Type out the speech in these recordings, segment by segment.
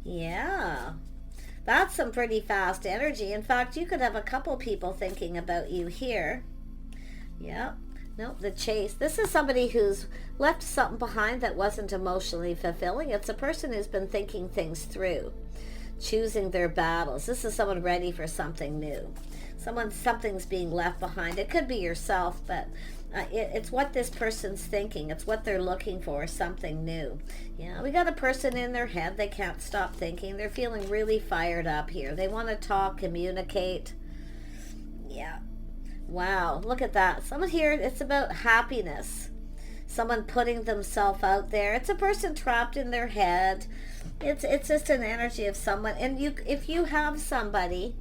Yeah. That's some pretty fast energy. In fact, you could have a couple people thinking about you here. Yeah. Nope, the chase. This is somebody who's left something behind that wasn't emotionally fulfilling. It's a person who's been thinking things through, choosing their battles. This is someone ready for something new. Something's being left behind. It could be yourself, but it's what this person's thinking. It's what they're looking for, something new. Yeah, we got a person in their head. They can't stop thinking. They're feeling really fired up here. They want to talk, communicate. Yeah. Wow, look at that. Someone here, it's about happiness. Someone putting themselves out there. It's a person trapped in their head. It's just an energy of someone. And if you have somebody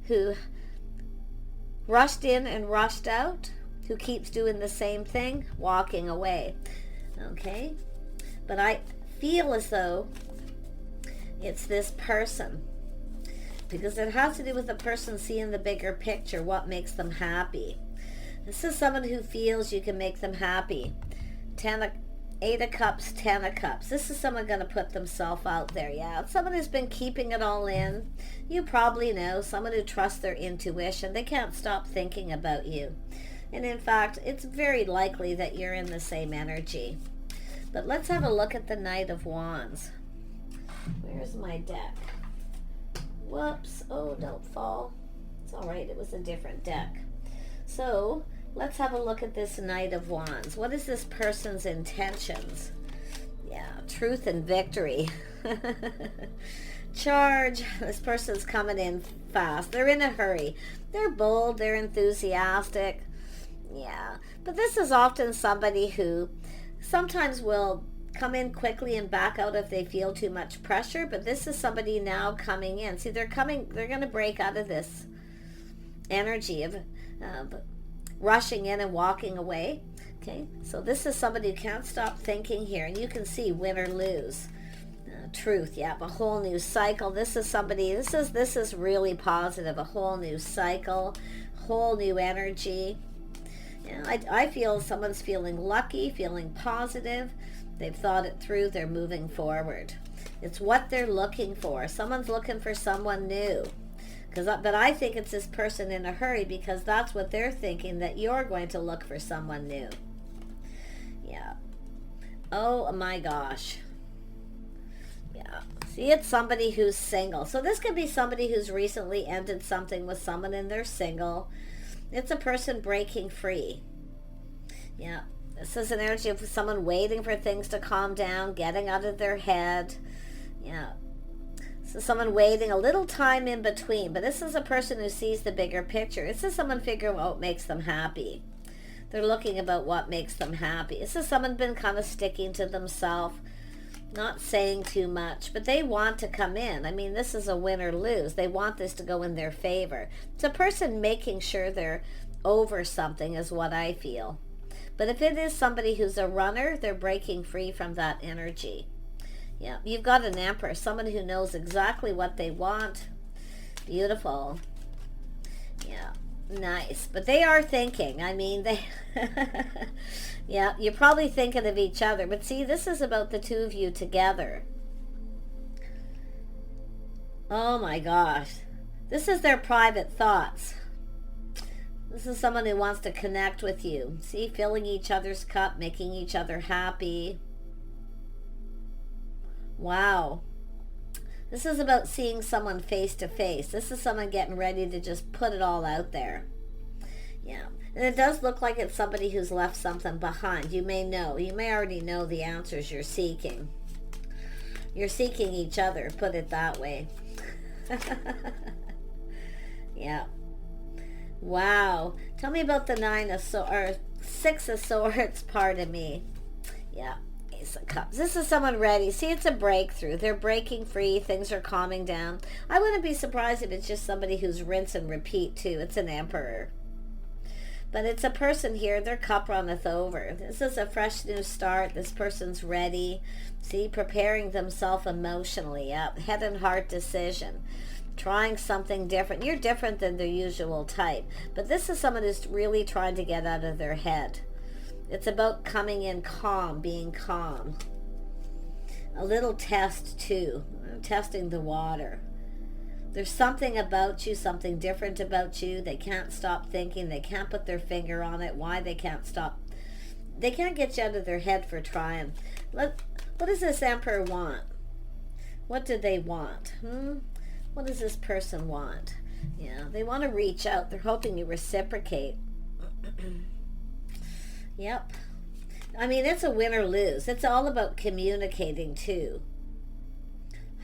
who rushed in and rushed out, who keeps doing the same thing, walking away. Okay? But I feel as though it's this person, because it has to do with the person seeing the bigger picture, what makes them happy. This is someone who feels you can make them happy. 8 of Cups, 10 of Cups. This is someone going to put themselves out there. Yeah, it's someone who's been keeping it all in. You probably know, someone who trusts their intuition. They can't stop thinking about you. And in fact, it's very likely that you're in the same energy. But let's have a look at the Knight of Wands. Where's my deck? Whoops. Oh, don't fall. It's all right. It was a different deck. So let's have a look at this Knight of Wands. What is this person's intentions? Yeah, truth and victory. Charge. This person's coming in fast. They're in a hurry. They're bold. They're enthusiastic. Yeah, but this is often somebody who sometimes will come in quickly and back out if they feel too much pressure, but this is somebody now coming in. See, they're going to break out of this energy of rushing in and walking away. Okay, so this is somebody who can't stop thinking here, and you can see win or lose. Truth, yeah, a whole new cycle. This is somebody, this is really positive, a whole new cycle, whole new energy. Yeah, I feel someone's feeling lucky, feeling positive. They've thought it through. They're moving forward. It's what they're looking for. Someone's looking for someone new. But I think it's this person in a hurry, because that's what they're thinking, that you're going to look for someone new. Yeah. Oh my gosh. Yeah. See, it's somebody who's single. So this could be somebody who's recently ended something with someone and they're single. It's a person breaking free. Yeah. This is an energy of someone waiting for things to calm down, getting out of their head. Yeah. So someone waiting a little time in between. But this is a person who sees the bigger picture. This is someone figuring out what makes them happy. They're looking about what makes them happy. This is someone been kind of sticking to themselves, not saying too much, but they want to come in. I mean, this is a win or lose. They want this to go in their favor. It's a person making sure they're over something is what I feel. But if it is somebody who's a runner, they're breaking free from that energy. Yeah, you've got an Empress, someone who knows exactly what they want. Beautiful. Yeah, nice. But they are thinking. I mean, they... Yeah, you're probably thinking of each other. But see, this is about the two of you together. Oh my gosh. This is their private thoughts. This is someone who wants to connect with you. See, filling each other's cup, making each other happy. Wow. This is about seeing someone face to face. This is someone getting ready to just put it all out there. Yeah. And it does look like it's somebody who's left something behind. You may know. You may already know the answers you're seeking. You're seeking each other, put it that way. Yeah. Wow. Tell me about the 6 of Swords, pardon me. Yeah. Ace of Cups. This is someone ready. See, it's a breakthrough. They're breaking free. Things are calming down. I wouldn't be surprised if it's just somebody who's rinse and repeat, too. It's an Emperor. But it's a person here, their cup runneth over. This is a fresh new start. This person's ready. See, preparing themselves emotionally. Yep. Head and heart decision. Trying something different. You're different than their usual type. But this is someone who's really trying to get out of their head. It's about coming in calm, being calm. a little test too, testing the water. There's something about you, something different about you. They can't stop thinking. They can't put their finger on it. Why they can't stop. They can't get you out of their head for trying. What does this Emperor want? What do they want? What does this person want? Yeah, they want to reach out. They're hoping you reciprocate. Yep. I mean, it's a win or lose. It's all about communicating too.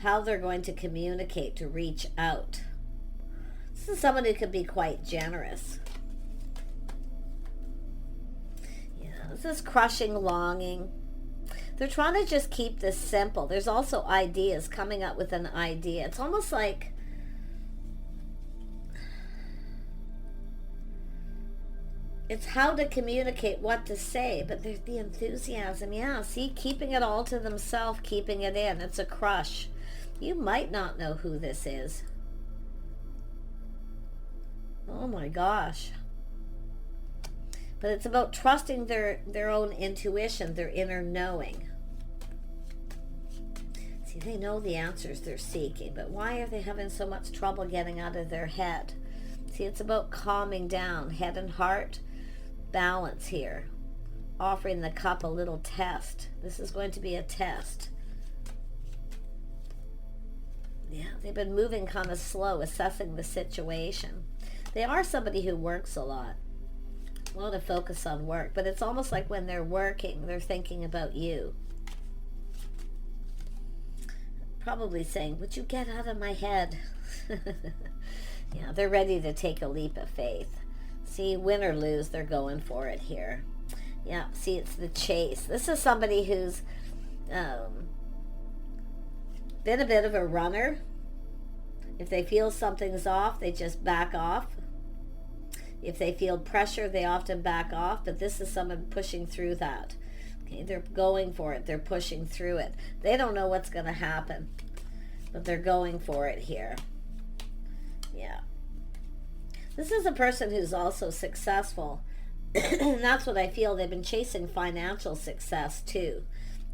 How they're going to communicate to reach out. This is someone who can be quite generous. Yeah, this is crushing longing. They're trying to just keep this simple. There's also ideas, coming up with an idea. It's almost like it's how to communicate, what to say, but there's the enthusiasm. Yeah, see, keeping it all to themselves, keeping it in. It's a crush. You might not know who this is. Oh my gosh. But it's about trusting their own intuition, their inner knowing. See, they know the answers they're seeking, but why are they having so much trouble getting out of their head? See, it's about calming down, head and heart, balance here. Offering the cup a little test. This is going to be a test. Yeah, they've been moving kind of slow, assessing the situation. They are somebody who works a lot. A lot of focus on work, but it's almost like when they're working, they're thinking about you. Probably saying, would you get out of my head? Yeah, they're ready to take a leap of faith. See, win or lose, they're going for it here. Yeah, see, it's the chase. This is somebody who's been a bit of a runner. If they feel something's off, they just back off. If they feel pressure, they often back off, but this is someone pushing through that. Okay, they're going for it. They're pushing through it. They don't know what's going to happen, but they're going for it here. Yeah. This is a person who's also successful. And that's what I feel. They've been chasing financial success too.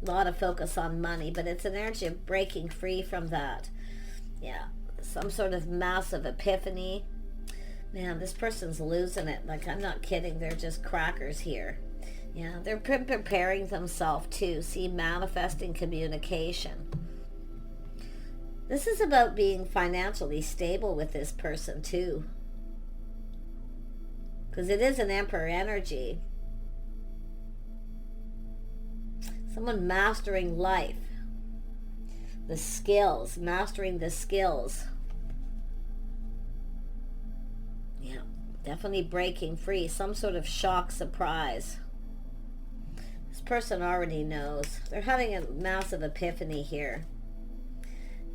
A lot of focus on money, but it's an energy of breaking free from that. Yeah, some sort of massive epiphany. Man, this person's losing it. Like, I'm not kidding. They're just crackers here. Yeah, they're preparing themselves too. See, manifesting communication. This is about being financially stable with this person too. Because it is an Emperor energy. Someone mastering life. The skills, mastering the skills. Yeah, definitely breaking free. Some sort of shock surprise. This person already knows. They're having a massive epiphany here.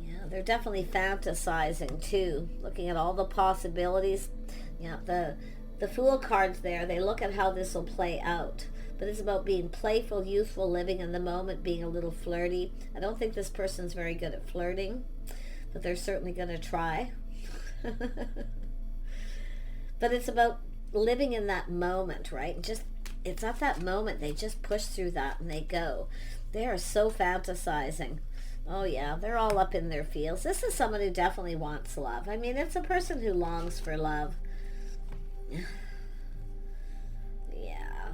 Yeah, they're definitely fantasizing too. Looking at all the possibilities. Yeah, the Fool card's there. They look at how this will play out. But it's about being playful, youthful, living in the moment, being a little flirty. I don't think this person's very good at flirting, but they're certainly going to try. But it's about living in that moment, right? Just it's at that moment. They just push through that and they go. They are so fantasizing. Oh yeah, they're all up in their feels. This is someone who definitely wants love. I mean, it's a person who longs for love.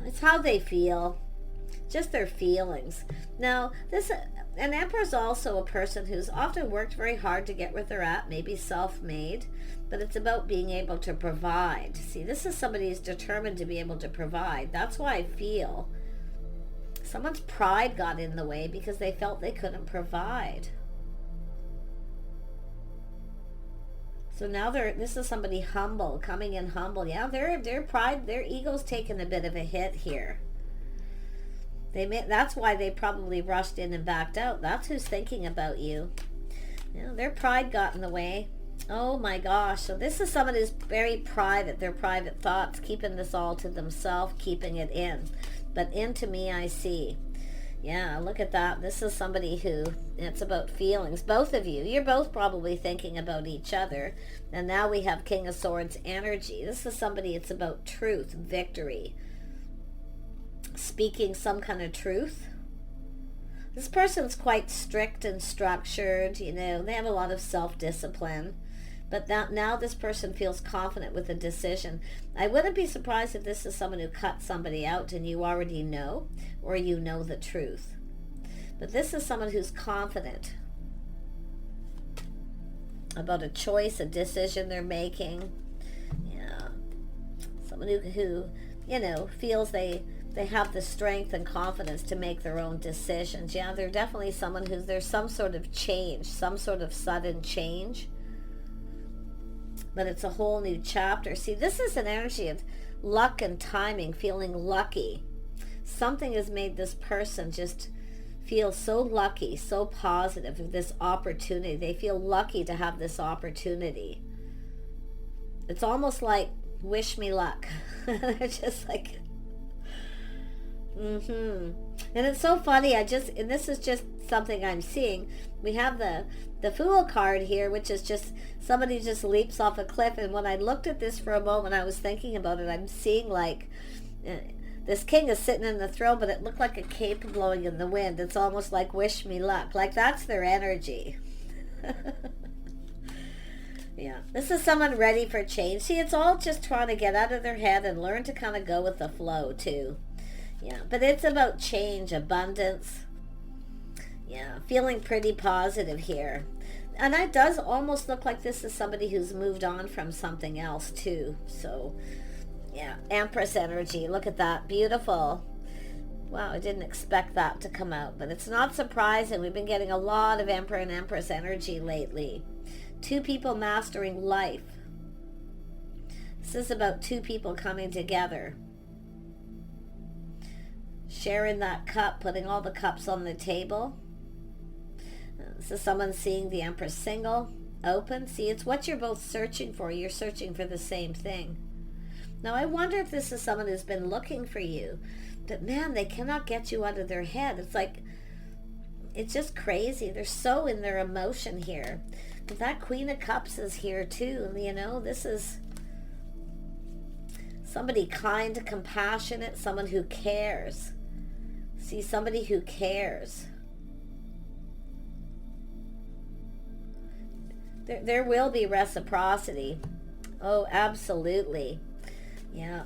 It's how they feel, just their feelings. Now, an Emperor's also a person who's often worked very hard to get where they're at, maybe self-made, but it's about being able to provide. See, this is somebody who's determined to be able to provide. That's why I feel someone's pride got in the way because they felt they couldn't provide. So now this is somebody humble, coming in humble. Yeah, their pride, their ego's taken a bit of a hit here. That's why they probably rushed in and backed out. That's who's thinking about you. You know, their pride got in the way. Oh my gosh. So this is someone who's very private, their private thoughts, keeping this all to themselves, keeping it in. But into me I see. Yeah, look at that. This is somebody who, it's about feelings. Both of you, you're both probably thinking about each other. And now we have King of Swords energy. This is somebody, it's about truth, victory. Speaking some kind of truth. This person's quite strict and structured, you know, they have a lot of self-discipline. But now this person feels confident with a decision. I wouldn't be surprised if this is someone who cut somebody out and you already know, or you know the truth. But this is someone who's confident about a choice, a decision they're making. Yeah. Someone who you know, feels they have the strength and confidence to make their own decisions. Yeah, they're definitely someone there's some sort of change, some sort of sudden change. But it's a whole new chapter. See, this is an energy of luck and timing, feeling lucky. Something has made this person just feel so lucky, so positive of this opportunity. They feel lucky to have this opportunity. It's almost like, wish me luck. They're just like, and it's so funny. And this is just something I'm seeing. We have the Fool card here, which is just somebody just leaps off a cliff. And when I looked at this for a moment, I was thinking about it. I'm seeing like this king is sitting in the throne, but it looked like a cape blowing in the wind. It's almost like wish me luck. Like that's their energy. Yeah, this is someone ready for change. See, it's all just trying to get out of their head and learn to kind of go with the flow too. Yeah, but it's about change, abundance. Yeah, feeling pretty positive here. And it does almost look like this is somebody who's moved on from something else too. So, yeah, Empress energy. Look at that. Beautiful. Wow, I didn't expect that to come out. But it's not surprising. We've been getting a lot of Emperor and Empress energy lately. Two people mastering life. This is about two people coming together. Sharing that cup, putting all the cups on the table. This is someone seeing the Empress single, open. See, it's what you're both searching for. You're searching for the same thing. Now, I wonder if this is someone who's been looking for you. But man, they cannot get you out of their head. It's like, it's just crazy. They're so in their emotion here. But that Queen of Cups is here too. You know, this is somebody kind, compassionate, someone who cares. See, somebody who cares. There will be reciprocity. Oh, absolutely. Yeah.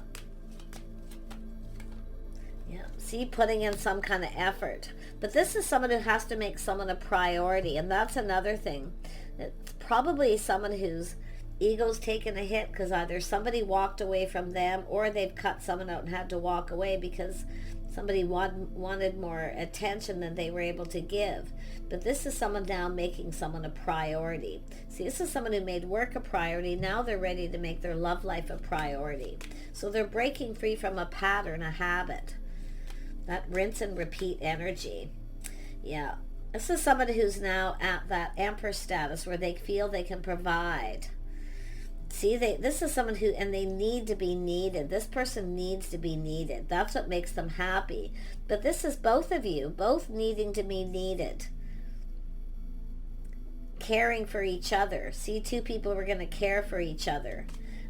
Yeah. See, putting in some kind of effort. But this is someone who has to make someone a priority. And that's another thing. It's probably someone whose ego's taken a hit because either somebody walked away from them or they've cut someone out and had to walk away because somebody wanted more attention than they were able to give. But this is someone now making someone a priority. See, this is someone who made work a priority. Now they're ready to make their love life a priority. So they're breaking free from a pattern, a habit. That rinse and repeat energy. Yeah. This is somebody who's now at that Empress status where they feel they can provide. See, this is someone who, and they need to be needed. This person needs to be needed. That's what makes them happy. But this is both of you, both needing to be needed. Caring for each other. See, two people who are going to care for each other.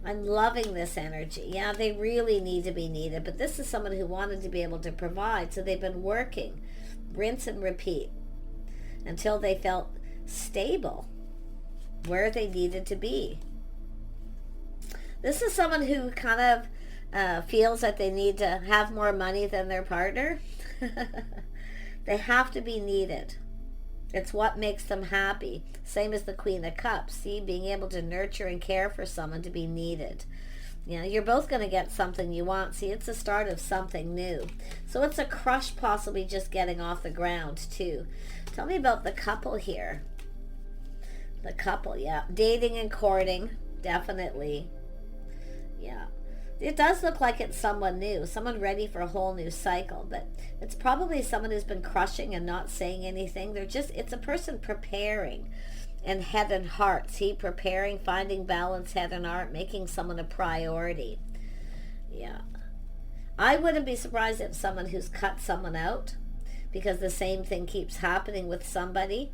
I'm loving this energy. Yeah, they really need to be needed. But this is someone who wanted to be able to provide. So they've been working. Rinse and repeat. Until they felt stable. Where they needed to be. This is someone who kind of feels that they need to have more money than their partner. They have to be needed. It's what makes them happy. Same as the Queen of Cups. See, being able to nurture and care for someone, to be needed. You know, you're both going to get something you want. See, it's the start of something new. So it's a crush possibly just getting off the ground too. Tell me about the couple here. The couple, yeah. Dating and courting, definitely. Yeah, it does look like it's someone new, someone ready for a whole new cycle, but it's probably someone who's been crushing and not saying anything. It's a person preparing, and head and heart. See, preparing, finding balance, head and heart, making someone a priority. Yeah, I wouldn't be surprised if someone who's cut someone out because the same thing keeps happening with somebody.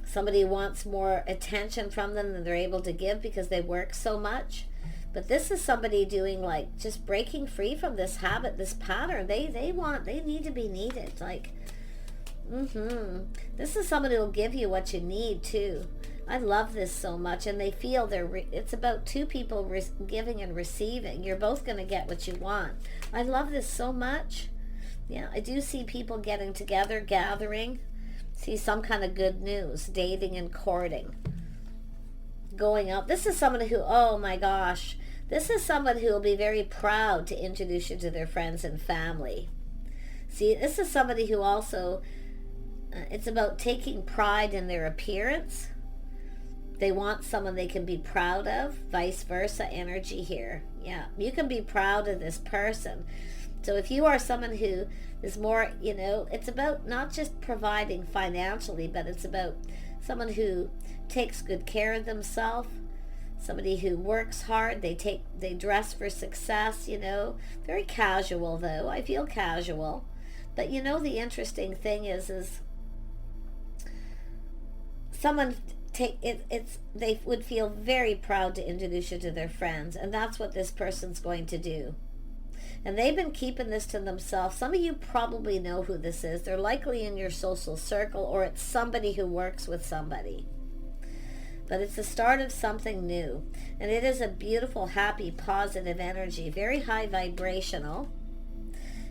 Somebody wants more attention from them than they're able to give because they work so much. But this is somebody doing like just breaking free from this habit, this pattern. They need to be needed. Like, this is somebody who will give you what you need too. I love this so much, and they feel it's about two people giving and receiving. You're both going to get what you want. I love this so much. Yeah, I do see people getting together, gathering. See some kind of good news, dating and courting. Going out. This is somebody who, oh my gosh, this is somebody who will be very proud to introduce you to their friends and family. See, this is somebody who also, it's about taking pride in their appearance. They want someone they can be proud of, vice versa energy here. Yeah, you can be proud of this person. So if you are someone who is more, it's about not just providing financially, but it's about someone who takes good care of themselves, somebody who works hard, they dress for success, very casual though. I feel casual. But the interesting thing is someone they would feel very proud to introduce you to their friends, and that's what this person's going to do. And they've been keeping this to themselves. Some of you probably know who this is. They're likely in your social circle, or it's somebody who works with somebody. But it's the start of something new. And it is a beautiful, happy, positive energy. Very high vibrational.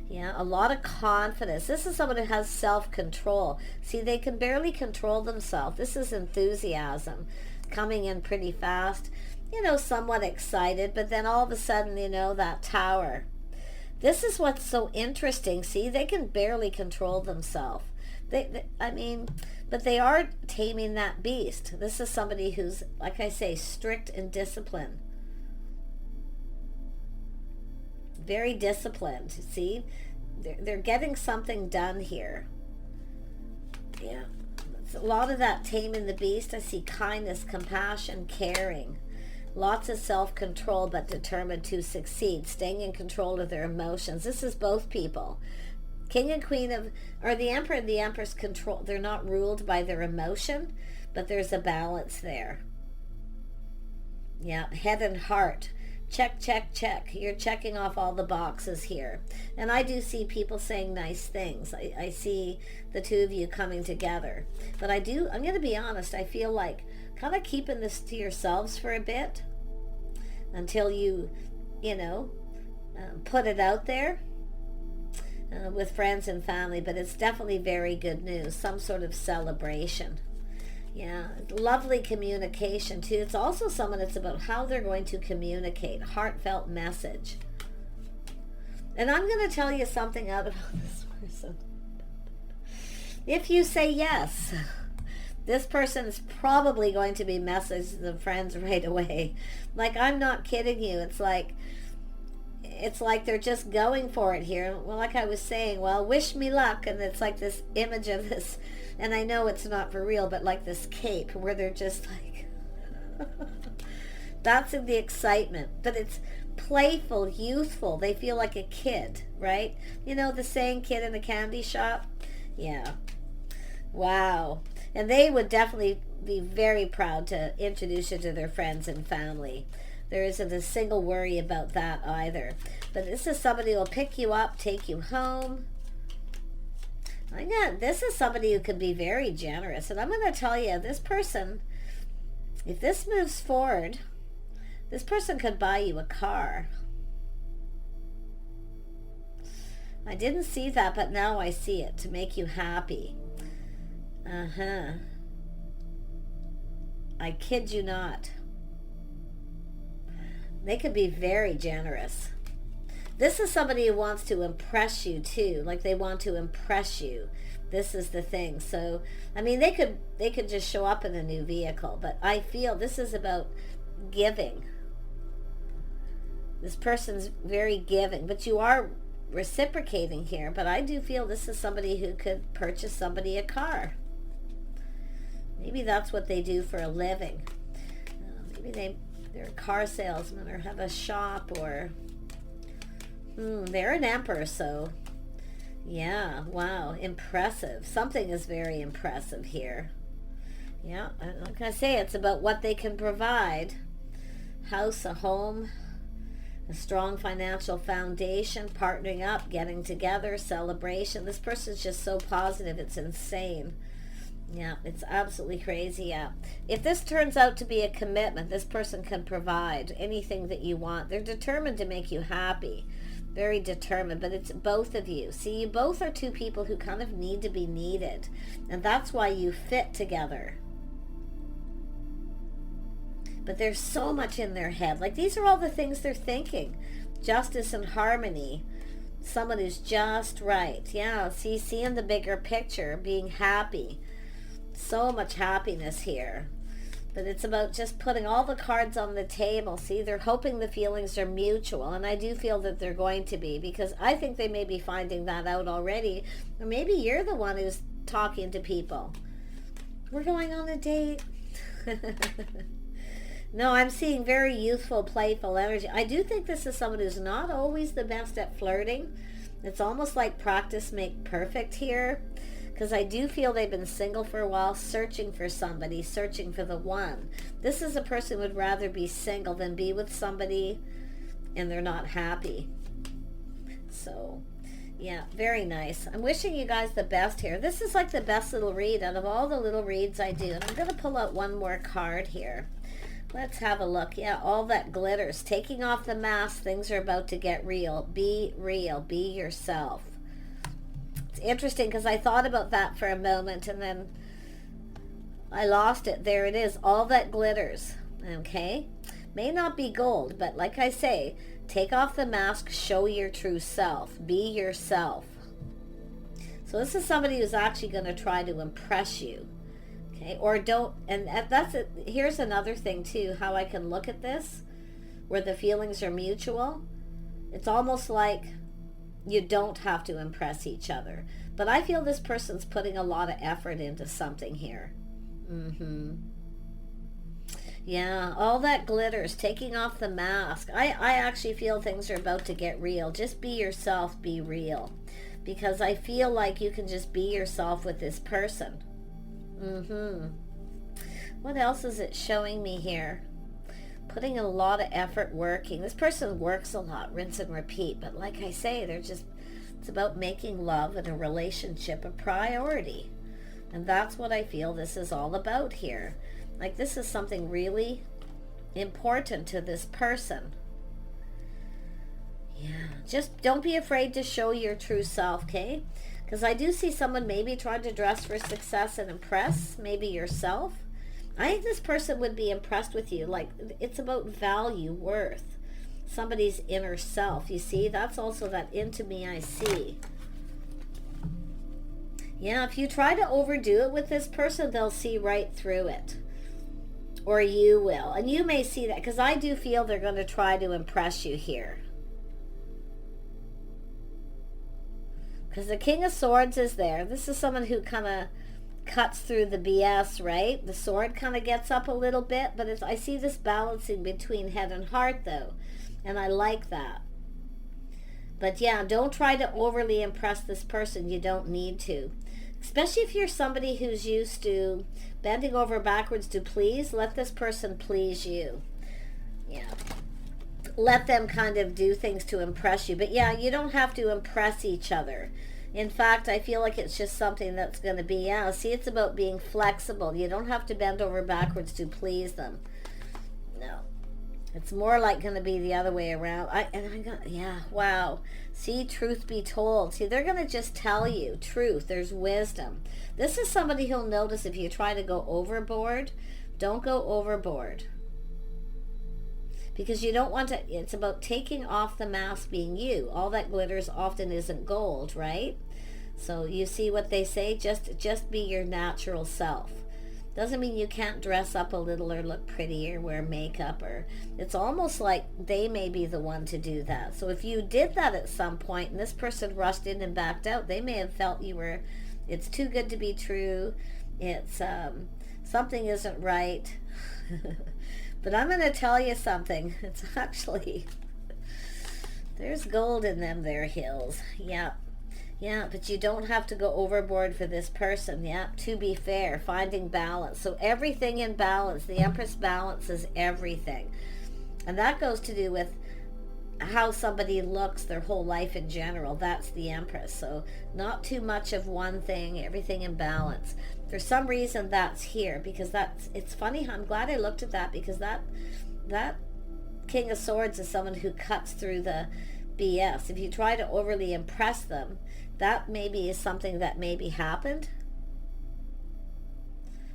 Yeah, a lot of confidence. This is someone who has self-control. See, they can barely control themselves. This is enthusiasm coming in pretty fast. Somewhat excited, but then all of a sudden, that tower. This is what's so interesting. See, they can barely control themselves. But they are taming that beast. This is somebody who's, like I say, strict and disciplined. Very disciplined. See, they're getting something done here. Yeah, it's a lot of that taming the beast. I see kindness, compassion, caring. Lots of self-control, but determined to succeed, staying in control of their emotions. This is both people. King and Queen or the Emperor and the Empress control. They're not ruled by their emotion, but there's a balance there. Yeah, head and heart. Check, check, check. You're checking off all the boxes here. And I do see people saying nice things. I see the two of you coming together. But I'm going to be honest, I feel like kind of keeping this to yourselves for a bit until you, put it out there with friends and family. But it's definitely very good news, some sort of celebration. Yeah, lovely communication too. It's also someone that's about how they're going to communicate, heartfelt message. And I'm going to tell you something out about this person. If you say yes, this person is probably going to be messaging the friends right away. Like, I'm not kidding you. It's like they're just going for it here. Well, like I was saying, well, wish me luck. And it's like this image of this, and I know it's not for real, but like this cape where they're just like, that's the excitement. But it's playful, youthful. They feel like a kid, right? The saying, kid in a candy shop? Yeah. Wow. And they would definitely be very proud to introduce you to their friends and family. There isn't a single worry about that either. But this is somebody who will pick you up, take you home. This is somebody who can be very generous. And I'm going to tell you, this person, if this moves forward, this person could buy you a car. I didn't see that, but now I see it, to make you happy. I kid you not. They could be very generous. This is somebody who wants to impress you too. Like, they want to impress you. This is the thing. So, they could just show up in a new vehicle, but I feel this is about giving. This person's very giving, but you are reciprocating here. But I do feel this is somebody who could purchase somebody a car. Maybe that's what they do for a living. Maybe they're a car salesman or have a shop, or they're an emperor, so yeah, wow, impressive. Something is very impressive here. Yeah, like I say, it's about what they can provide. House, a home, A strong financial foundation, partnering up, getting together, celebration. This person's just so positive, it's insane. Yeah, it's absolutely crazy. Yeah. If this turns out to be a commitment, this person can provide anything that you want. They're determined to make you happy. Very determined, but it's both of you. See, you both are two people who kind of need to be needed. And that's why you fit together. But there's so much in their head. Like, these are all the things they're thinking. Justice and harmony. Someone who's just right. Yeah, see, seeing the bigger picture, being happy. So much happiness here. But it's about just putting all the cards on the table. See, they're hoping the feelings are mutual. And I do feel that they're going to be, because I think they may be finding that out already. Or maybe you're the one who's talking to people. We're going on a date. No, I'm seeing very youthful, playful energy. I do think this is someone who's not always the best at flirting. It's almost like practice make perfect here. Because I do feel they've been single for a while, searching for somebody, searching for the one. This is a person who would rather be single than be with somebody and they're not happy. So, yeah, very nice. I'm wishing you guys the best here. This is like the best little read out of all the little reads I do. And I'm going to pull out one more card here. Let's have a look. Yeah, all that glitters. Taking off the mask, things are about to get real. Be real. Be yourself. It's interesting because I thought about that for a moment and then I lost it. There it is. All that glitters. Okay? May not be gold, but like I say, take off the mask, show your true self. Be yourself. So this is somebody who's actually going to try to impress you. Okay, or don't, and that's it. Here's another thing too, how I can look at this, where the feelings are mutual. It's almost like you don't have to impress each other. But I feel this person's putting a lot of effort into something here. Yeah, all that glitters, taking off the mask. I actually feel things are about to get real. Just be yourself, be real. Because I feel like you can just be yourself with this person. What else is it showing me here? Putting a lot of effort working. This person works a lot, rinse and repeat. But like I say, it's about making love and a relationship a priority. And that's what I feel this is all about here. Like, this is something really important to this person. Yeah, just don't be afraid to show your true self, okay? Because I do see someone maybe trying to dress for success and impress, maybe yourself. I think this person would be impressed with you. Like, it's about value, worth, somebody's inner self. You see, that's also that into me I see. Yeah, if you try to overdo it with this person, they'll see right through it. Or you will. And you may see that, because I do feel they're going to try to impress you here. Because the King of Swords is there. This is someone who kind of cuts through the BS, right? The sword kind of gets up a little bit, but I see this balancing between head and heart, though. And I like that. But yeah, don't try to overly impress this person. You don't need to. Especially if you're somebody who's used to bending over backwards to please, let this person please you. Yeah. Let them kind of do things to impress you. But yeah, you don't have to impress each other. In fact, I feel like it's just something that's going to be, yeah, see, it's about being flexible. You don't have to bend over backwards to please them. No. It's more like going to be the other way around. Yeah, wow. See, truth be told. See, they're going to just tell you truth. There's wisdom. This is somebody who'll notice if you try to go overboard. Don't go overboard. Because you don't want to, it's about taking off the mask, being you. All that glitters often isn't gold, right? So you see what they say, just be your natural self. Doesn't mean you can't dress up a little or look pretty or wear makeup, or it's almost like they may be the one to do that. So if you did that at some point and this person rushed in and backed out, they may have felt you were, it's too good to be true. It's something isn't right. But I'm going to tell you something. It's actually, there's gold in them there hills. Yeah. Yeah, but you don't have to go overboard for this person. Yeah, to be fair, finding balance. So everything in balance. The Empress balances everything. And that goes to do with how somebody looks their whole life in general. That's the Empress. So not too much of one thing, everything in balance. For some reason that's here, because it's funny. I'm glad I looked at that, because that King of Swords is someone who cuts through the BS. If you try to overly impress them, that maybe is something that maybe happened.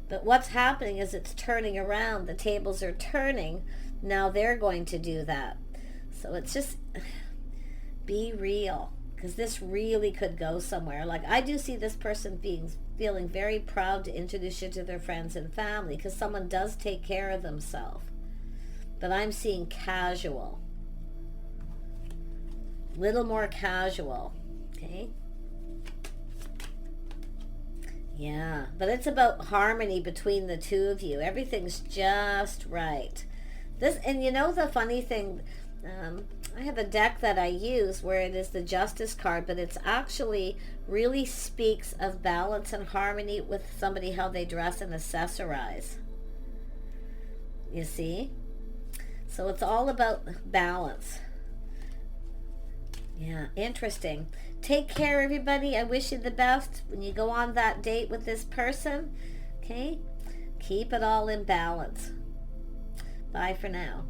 But what's happening is it's turning around. The tables are turning. Now they're going to do that. So it's just, be real, because this really could go somewhere. Like, I do see this person feeling very proud to introduce you to their friends and family, because someone does take care of themselves. But I'm seeing casual. Little more casual. Okay? Yeah, but it's about harmony between the two of you. Everything's just right. And you know the funny thing, I have a deck that I use where it is the Justice card, but it's actually really speaks of balance and harmony with somebody, how they dress and accessorize. You see? So it's all about balance. Yeah, interesting. Take care, everybody. I wish you the best when you go on that date with this person. Okay? Keep it all in balance. Bye for now.